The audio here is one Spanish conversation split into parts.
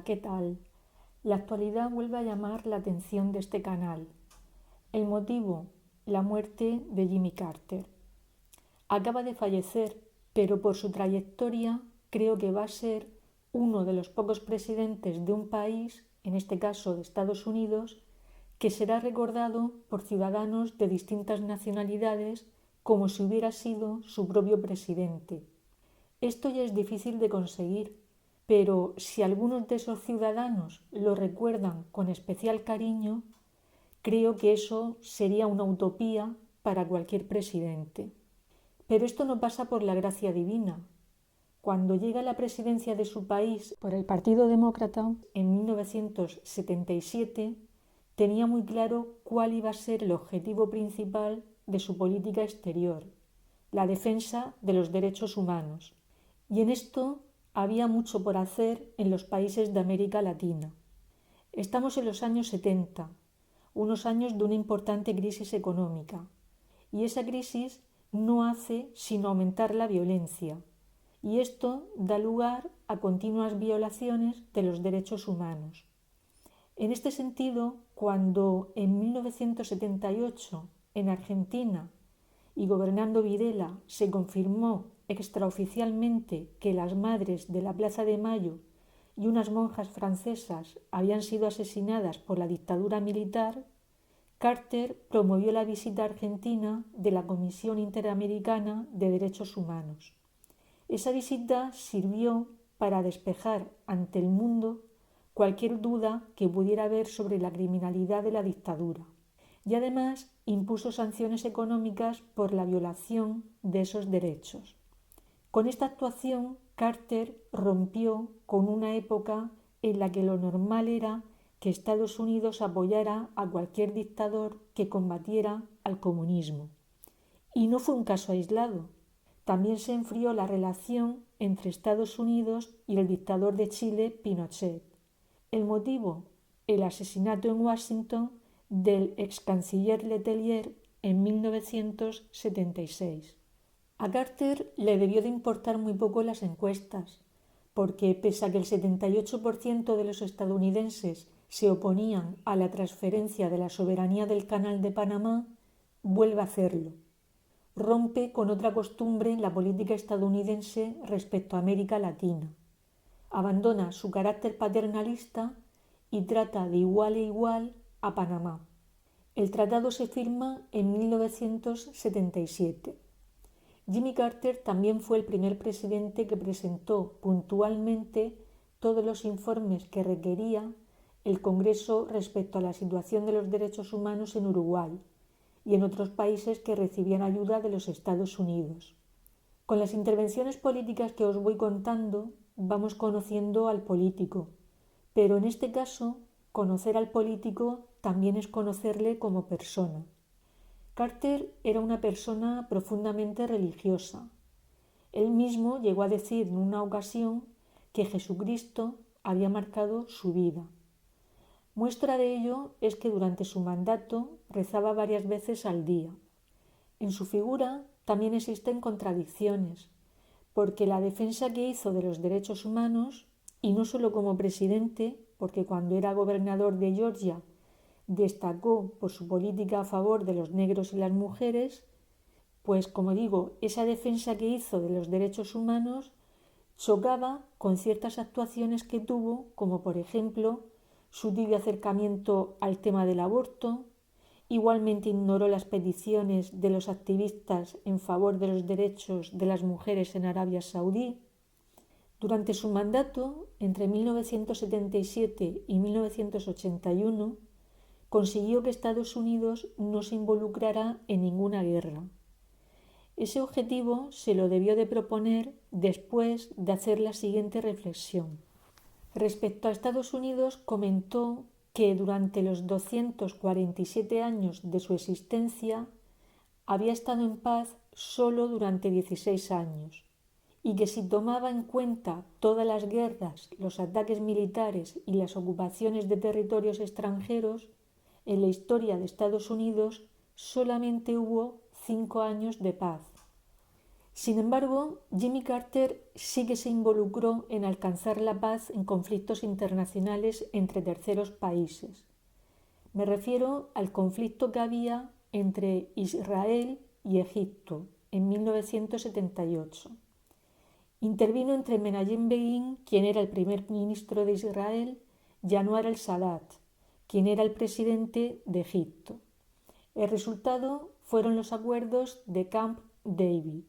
¿qué tal? La actualidad vuelve a llamar la atención de este canal. El motivo, la muerte de Jimmy Carter. Acaba de fallecer, pero por su trayectoria creo que va a ser uno de los pocos presidentes de un país, en este caso de Estados Unidos, que será recordado por ciudadanos de distintas nacionalidades como si hubiera sido su propio presidente. Esto ya es difícil de conseguir, pero si algunos de esos ciudadanos lo recuerdan con especial cariño, creo que eso sería una utopía para cualquier presidente. Pero esto no pasa por la gracia divina. Cuando llega a la presidencia de su país por el Partido Demócrata en 1977, tenía muy claro cuál iba a ser el objetivo principal de su política exterior, la defensa de los derechos humanos. Y en esto había mucho por hacer en los países de América Latina. Estamos en los años 70, unos años de una importante crisis económica, y esa crisis no hace sino aumentar la violencia, y esto da lugar a continuas violaciones de los derechos humanos. En este sentido, cuando en 1978 en Argentina y gobernando Videla se confirmó extraoficialmente que las madres de la Plaza de Mayo y unas monjas francesas habían sido asesinadas por la dictadura militar, Carter promovió la visita a Argentina de la Comisión Interamericana de Derechos Humanos. Esa visita sirvió para despejar ante el mundo cualquier duda que pudiera haber sobre la criminalidad de la dictadura. Y además impuso sanciones económicas por la violación de esos derechos. Con esta actuación, Carter rompió con una época en la que lo normal era que Estados Unidos apoyara a cualquier dictador que combatiera al comunismo. Y no fue un caso aislado. También se enfrió la relación entre Estados Unidos y el dictador de Chile, Pinochet. El motivo, el asesinato en Washington del ex canciller Letelier en 1976. A Carter le debió de importar muy poco las encuestas, porque pese a que el 78% de los estadounidenses se oponían a la transferencia de la soberanía del Canal de Panamá, vuelve a hacerlo. Rompe con otra costumbre en la política estadounidense respecto a América Latina. Abandona su carácter paternalista y trata de igual a igual a Panamá. El tratado se firma en 1977. Jimmy Carter también fue el primer presidente que presentó puntualmente todos los informes que requería el Congreso respecto a la situación de los derechos humanos en Uruguay y en otros países que recibían ayuda de los Estados Unidos. Con las intervenciones políticas que os voy contando, vamos conociendo al político, pero en este caso, conocer al político también es conocerle como persona. Carter era una persona profundamente religiosa. Él mismo llegó a decir en una ocasión que Jesucristo había marcado su vida. Muestra de ello es que durante su mandato rezaba varias veces al día. En su figura también existen contradicciones, porque la defensa que hizo de los derechos humanos, y no solo como presidente, porque cuando era gobernador de Georgia destacó por su política a favor de los negros y las mujeres, pues como digo, esa defensa que hizo de los derechos humanos chocaba con ciertas actuaciones que tuvo, como por ejemplo su tibio acercamiento al tema del aborto. Igualmente ignoró las peticiones de los activistas en favor de los derechos de las mujeres en Arabia Saudí. Durante su mandato, entre 1977 y 1981, consiguió que Estados Unidos no se involucrara en ninguna guerra. Ese objetivo se lo debió de proponer después de hacer la siguiente reflexión. Respecto a Estados Unidos, comentó que durante los 247 años de su existencia había estado en paz solo durante 16 años y que si tomaba en cuenta todas las guerras, los ataques militares y las ocupaciones de territorios extranjeros, en la historia de Estados Unidos solamente hubo 5 años de paz. Sin embargo, Jimmy Carter sí que se involucró en alcanzar la paz en conflictos internacionales entre terceros países. Me refiero al conflicto que había entre Israel y Egipto en 1978. Intervino entre Menachem Begin, quien era el primer ministro de Israel, y Anwar el-Sadat, quien era el presidente de Egipto. El resultado fueron los acuerdos de Camp David.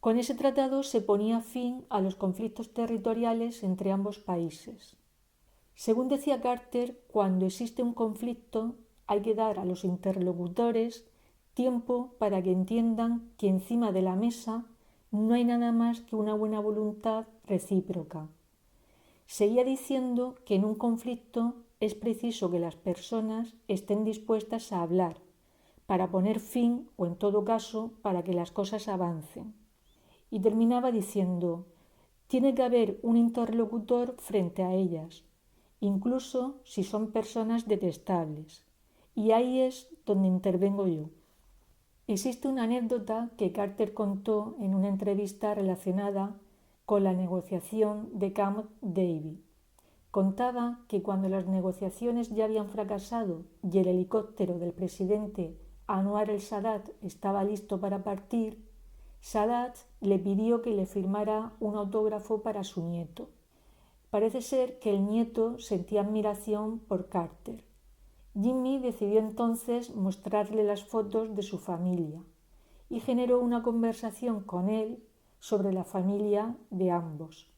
Con ese tratado se ponía fin a los conflictos territoriales entre ambos países. Según decía Carter, cuando existe un conflicto hay que dar a los interlocutores tiempo para que entiendan que encima de la mesa no hay nada más que una buena voluntad recíproca. Seguía diciendo que en un conflicto es preciso que las personas estén dispuestas a hablar para poner fin o en todo caso para que las cosas avancen. Y terminaba diciendo, tiene que haber un interlocutor frente a ellas, incluso si son personas detestables. Y ahí es donde intervengo yo. Existe una anécdota que Carter contó en una entrevista relacionada con la negociación de Camp David. Contaba que cuando las negociaciones ya habían fracasado y el helicóptero del presidente Anwar el-Sadat estaba listo para partir, Sadat le pidió que le firmara un autógrafo para su nieto. Parece ser que el nieto sentía admiración por Carter. Jimmy decidió entonces mostrarle las fotos de su familia y generó una conversación con él sobre la familia de ambos.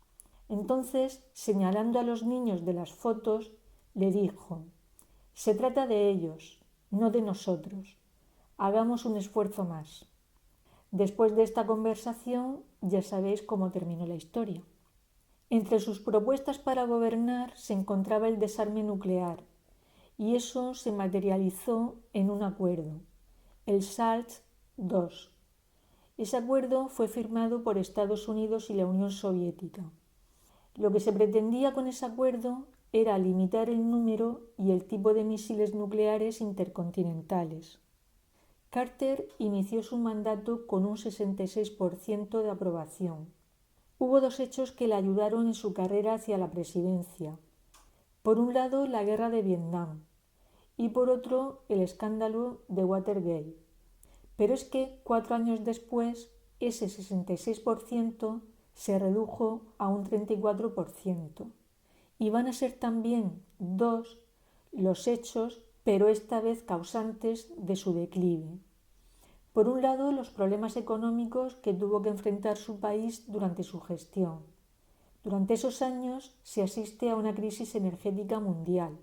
Entonces, señalando a los niños de las fotos, le dijo, se trata de ellos, no de nosotros. Hagamos un esfuerzo más. Después de esta conversación, ya sabéis cómo terminó la historia. Entre sus propuestas para gobernar se encontraba el desarme nuclear, y eso se materializó en un acuerdo, el SALT II. Ese acuerdo fue firmado por Estados Unidos y la Unión Soviética. Lo que se pretendía con ese acuerdo era limitar el número y el tipo de misiles nucleares intercontinentales. Carter inició su mandato con un 66% de aprobación. Hubo dos hechos que le ayudaron en su carrera hacia la presidencia. Por un lado, la guerra de Vietnam y por otro, el escándalo de Watergate. Pero es que 4 años después, ese 66% se redujo a un 34%. Y van a ser también dos los hechos, pero esta vez causantes de su declive. Por un lado, los problemas económicos que tuvo que enfrentar su país durante su gestión. Durante esos años se asiste a una crisis energética mundial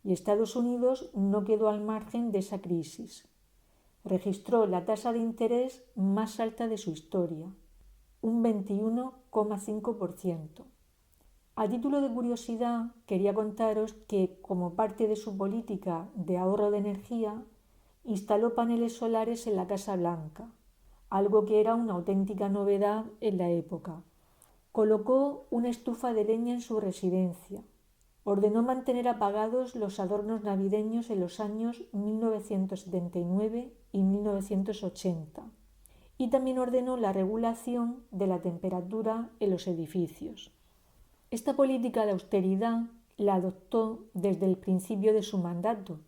y Estados Unidos no quedó al margen de esa crisis. Registró la tasa de interés más alta de su historia, un 21,5%. A título de curiosidad, quería contaros que, como parte de su política de ahorro de energía, instaló paneles solares en la Casa Blanca, algo que era una auténtica novedad en la época. Colocó una estufa de leña en su residencia. Ordenó mantener apagados los adornos navideños en los años 1979 y 1980. Y también ordenó la regulación de la temperatura en los edificios. Esta política de austeridad la adoptó desde el principio de su mandato,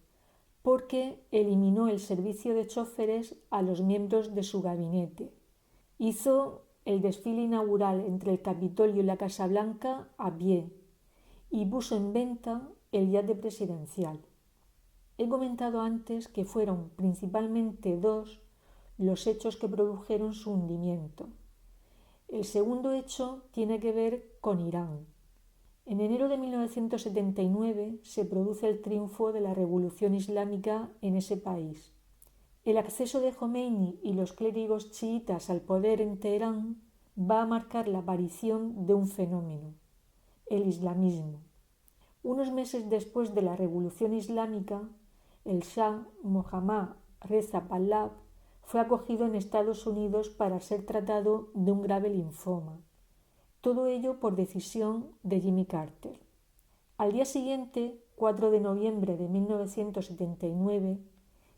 porque eliminó el servicio de choferes a los miembros de su gabinete. Hizo el desfile inaugural entre el Capitolio y la Casa Blanca a pie y puso en venta el yate presidencial. He comentado antes que fueron principalmente dos los hechos que produjeron su hundimiento. El segundo hecho tiene que ver con Irán. En enero de 1979 se produce el triunfo de la revolución islámica en ese país. El acceso de Jomeini y los clérigos chiitas al poder en Teherán va a marcar la aparición de un fenómeno, el islamismo. Unos meses después de la revolución islámica, el Shah Mohammad Reza Pahlavi fue acogido en Estados Unidos para ser tratado de un grave linfoma. Todo ello por decisión de Jimmy Carter. Al día siguiente, 4 de noviembre de 1979,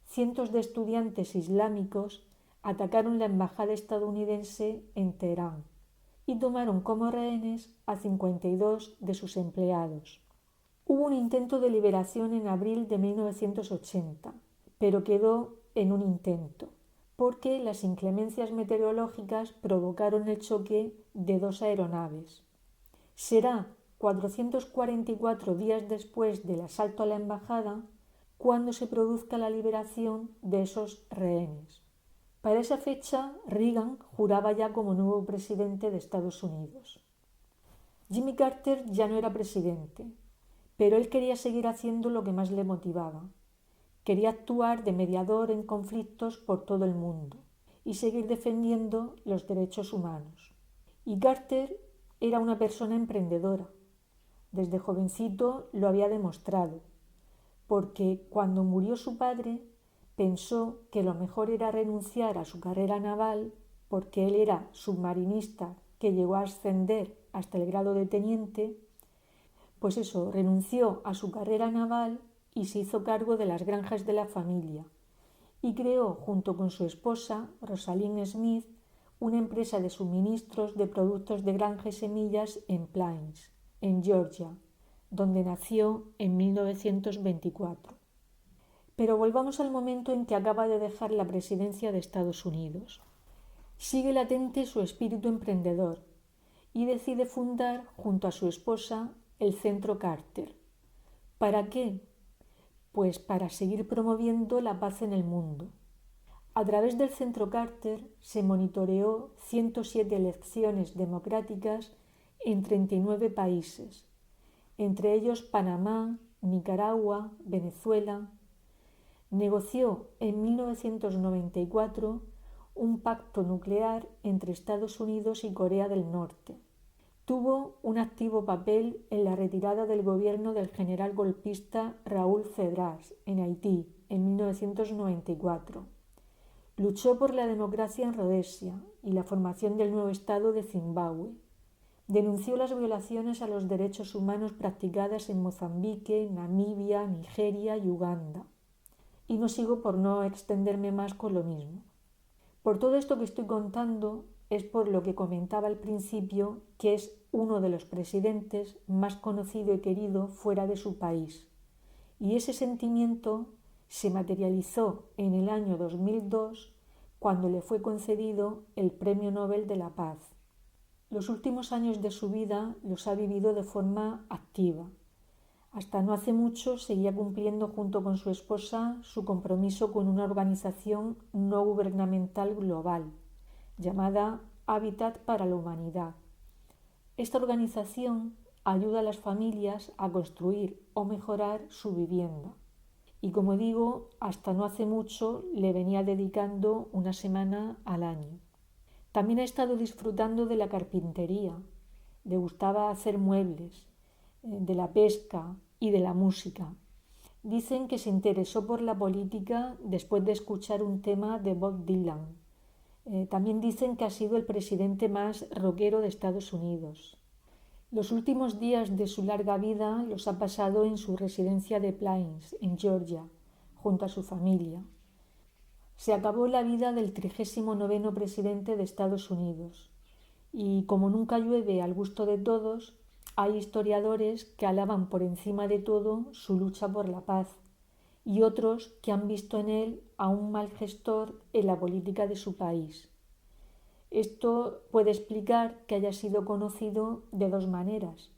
cientos de estudiantes islámicos atacaron la embajada estadounidense en Teherán y tomaron como rehenes a 52 de sus empleados. Hubo un intento de liberación en abril de 1980, pero quedó en un intento, porque las inclemencias meteorológicas provocaron el choque de dos aeronaves. Será 444 días después del asalto a la embajada cuando se produzca la liberación de esos rehenes. Para esa fecha, Reagan juraba ya como nuevo presidente de Estados Unidos. Jimmy Carter ya no era presidente, pero él quería seguir haciendo lo que más le motivaba. Quería actuar de mediador en conflictos por todo el mundo y seguir defendiendo los derechos humanos. Y Carter era una persona emprendedora. Desde jovencito lo había demostrado, porque cuando murió su padre pensó que lo mejor era renunciar a su carrera naval, porque él era submarinista que llegó a ascender hasta el grado de teniente. Pues eso, renunció a su carrera naval y se hizo cargo de las granjas de la familia y creó, junto con su esposa, Rosalind Smith, una empresa de suministros de productos de granja y semillas en Plains, en Georgia, donde nació en 1924. Pero volvamos al momento en que acaba de dejar la presidencia de Estados Unidos. Sigue latente su espíritu emprendedor y decide fundar, junto a su esposa, el Centro Carter. ¿Para qué? Pues para seguir promoviendo la paz en el mundo. A través del Centro Carter se monitoreó 107 elecciones democráticas en 39 países, entre ellos Panamá, Nicaragua, Venezuela. Negoció en 1994 un pacto nuclear entre Estados Unidos y Corea del Norte. Tuvo un activo papel en la retirada del gobierno del general golpista Raúl Cedras en Haití en 1994. Luchó por la democracia en Rodesia y la formación del nuevo Estado de Zimbabue. Denunció las violaciones a los derechos humanos practicadas en Mozambique, Namibia, Nigeria y Uganda. Y no sigo por no extenderme más con lo mismo. Por todo esto que estoy contando es por lo que comentaba al principio, que es uno de los presidentes más conocido y querido fuera de su país. Y ese sentimiento se materializó en el año 2002 cuando le fue concedido el Premio Nobel de la Paz. Los últimos años de su vida los ha vivido de forma activa. Hasta no hace mucho seguía cumpliendo junto con su esposa su compromiso con una organización no gubernamental global, llamada Hábitat para la Humanidad. Esta organización ayuda a las familias a construir o mejorar su vivienda. Y como digo, hasta no hace mucho le venía dedicando una semana al año. También ha estado disfrutando de la carpintería, le gustaba hacer muebles, de la pesca y de la música. Dicen que se interesó por la política después de escuchar un tema de Bob Dylan. También dicen que ha sido el presidente más rockero de Estados Unidos. Los últimos días de su larga vida los ha pasado en su residencia de Plains, en Georgia, junto a su familia. Se acabó la vida del 39º presidente de Estados Unidos y, como nunca llueve al gusto de todos, hay historiadores que alaban por encima de todo su lucha por la paz y otros que han visto en él a un mal gestor en la política de su país. Esto puede explicar que haya sido conocido de dos maneras,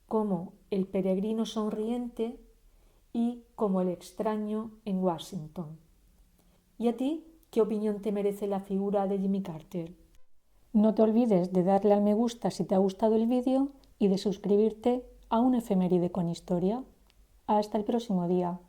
como el peregrino sonriente y como el extraño en Washington. ¿Y a ti qué opinión te merece la figura de Jimmy Carter? No te olvides de darle al me gusta si te ha gustado el vídeo y de suscribirte a un efeméride con historia. Hasta el próximo día.